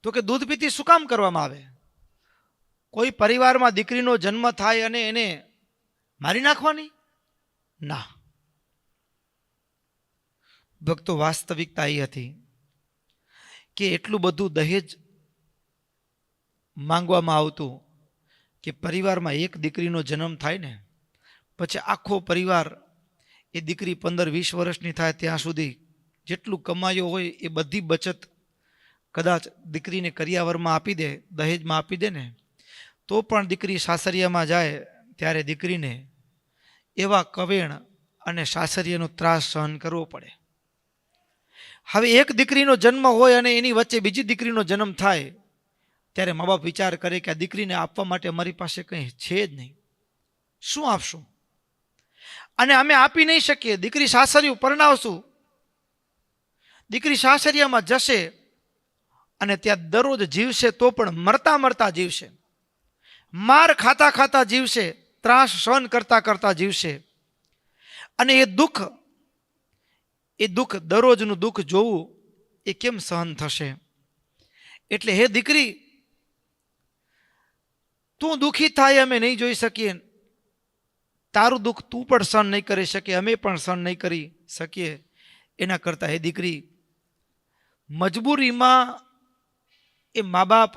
તો કે દૂધ પીતી શું કામ કરવામાં આવે? કોઈ પરિવારમાં દીકરીનો જન્મ થાય અને એને મારી નાખવાની? ના ભક્તો, વાસ્તવિકતા એ હતી કે એટલું બધું દહેજ માંગવામાં આવતું કે પરિવારમાં એક દીકરીનો જન્મ થાય ને પછી આખો પરિવાર એ દીકરી 15-20 વર્ષની થાય ત્યાં સુધી જેટલું કમાયો હોય એ બધી બચત કદાચ દીકરીને કરિયાવરમાં આપી દે, દહેજમાં આપી દે ને તો પણ દીકરી સાસરિયામાં જાય ત્યારે દીકરીને એવા કવેણ અને સાસરિયાનો ત્રાસ સહન કરવો પડે. હવે એક દીકરીનો જન્મ હોય અને એની વચ્ચે બીજી દીકરીનો જન્મ થાય ત્યારે મા બાપ વિચાર કરે કે આ દીકરીને આપવા માટે અમારી પાસે કંઈ છે જ નહીં, શું આપશું? અને અમે આપી નહીં શકીએ. દીકરી સાસરિયું પરણાવશું, દીકરી સાસરિયામાં જશે અને ત્યાં દરરોજ જીવશે તો પણ મરતા મરતા જીવશે, માર ખાતા ખાતા જીવશે, ત્રાસ સહન કરતા કરતા જીવશે. અને એ દુઃખ દરરોજનું દુઃખ જોવું એ કેમ સહન થશે? એટલે હે દીકરી, તું દુઃખી થાય અમે નહીં જોઈ શકીએ, તારું દુઃખ તું પણ સહન નહીં કરી શકે, અમે પણ સહન નહીં કરી શકીએ. એના કરતાં હે દીકરી, મજબૂરીમાં એ મા બાપ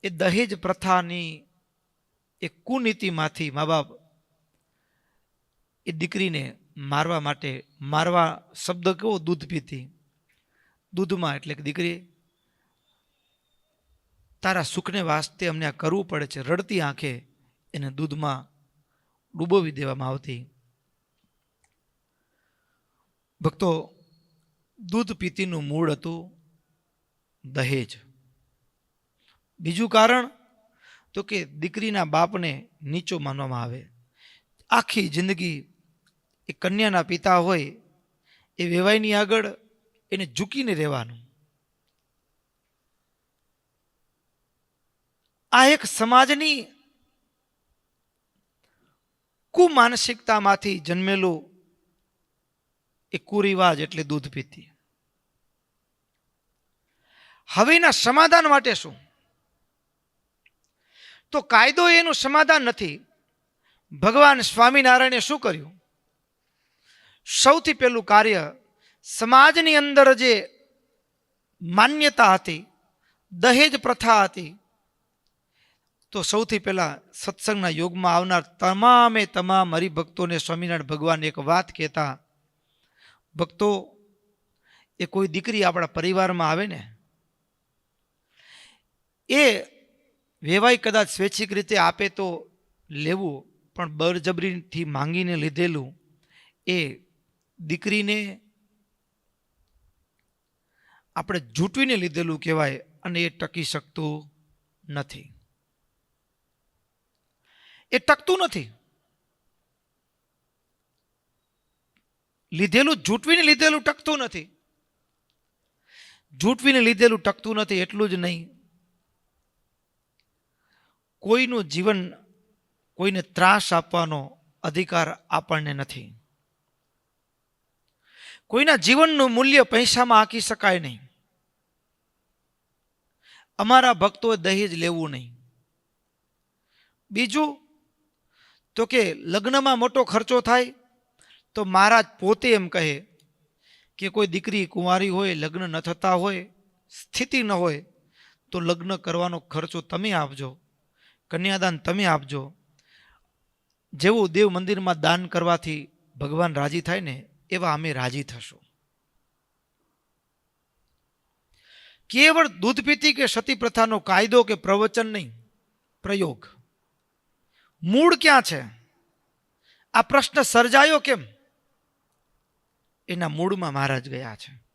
એ દહેજ પ્રથાની એ કુનીતિમાંથી મા બાપ એ દીકરીને મારવા માટે, મારવા શબ્દ કેવો? દૂધ પીતી, દૂધમાં. એટલે કે દીકરી, તારા સુખને વાસ્તે અમને આ કરવું પડે છે. રડતી આંખે એને દૂધમાં ડૂબોવી દેવામાં આવતી. ભક્તો, દૂધ પીતીનું મૂળ હતું દહેજ. બીજું કારણ તો કે દીકરીના બાપને નીચો માનવામાં આવે. આખી જિંદગી એ કન્યાના પિતા હોય એ વેવાઈની આગળ એને ઝૂકીને રહેવાનું. આ એક સમાજની કુમાનસિકતામાંથી જન્મેલું એ કુરિવાજ એટલે દૂધ પીતી. હવે એના સમાધાન માટે શું? તો કાયદો એનું સમાધાન નથી. ભગવાન સ્વામિનારાયણે શું કર્યું? સૌથી પહેલું કાર્ય, સમાજની અંદર જે માન્યતા હતી, દહેજ પ્રથા હતી, તો સૌથી પહેલા સત્સંગના યોગમાં આવનાર તમામ હરિભક્તોને સ્વામિનારાયણ ભગવાન એક વાત કહેતા, ભક્તો, એ કોઈ દીકરી આપણા પરિવારમાં આવે ને એ વેવાઈ કદાચ સ્વૈચ્છિક રીતે આપે તો લેવું, પણ બળજબરીથી માંગીને લીધેલું એ દીકરીને આપણે જૂટવીને લીધેલું કહેવાય અને એ ટકી શકતું નથી. એ ટકતું નથી. લીધેલું, જૂટવીને લીધેલું ટકતું નથી. જૂટવીને લીધેલું ટકતું નથી. એટલું જ નહીં, કોઈનું જીવન, કોઈને ત્રાસ આપવાનો અધિકાર આપણને નથી. કોઈના જીવનનું મૂલ્ય પૈસામાં આંકી શકાય નહીં. અમારા ભક્તોએ દહેજ લેવું નહીં. બીજું તો કે લગ્નમાં મોટો ખર્ચો થાય તો મહારાજ પોતે એમ કહે કે કોઈ દીકરી કુંવારી હોય, લગ્ન ન થતા હોય, સ્થિતિ ન હોય તો લગ્ન કરવાનો ખર્ચો તમે આપજો, કન્યાદાન તમે આપજો. જેવું દેવ મંદિરમાં દાન કરવાથી ભગવાન રાજી થાય ને એવા અમે રાજી થશું. કેવળ દૂધ પીતી કે સતી પ્રથાનો કાયદો કે પ્રવચન નહીં, પ્રયોગ. મૂળ ક્યાં છે? આ પ્રશ્ન સર્જાયો કેમ? એના મૂળમાં મહારાજ ગયા છે.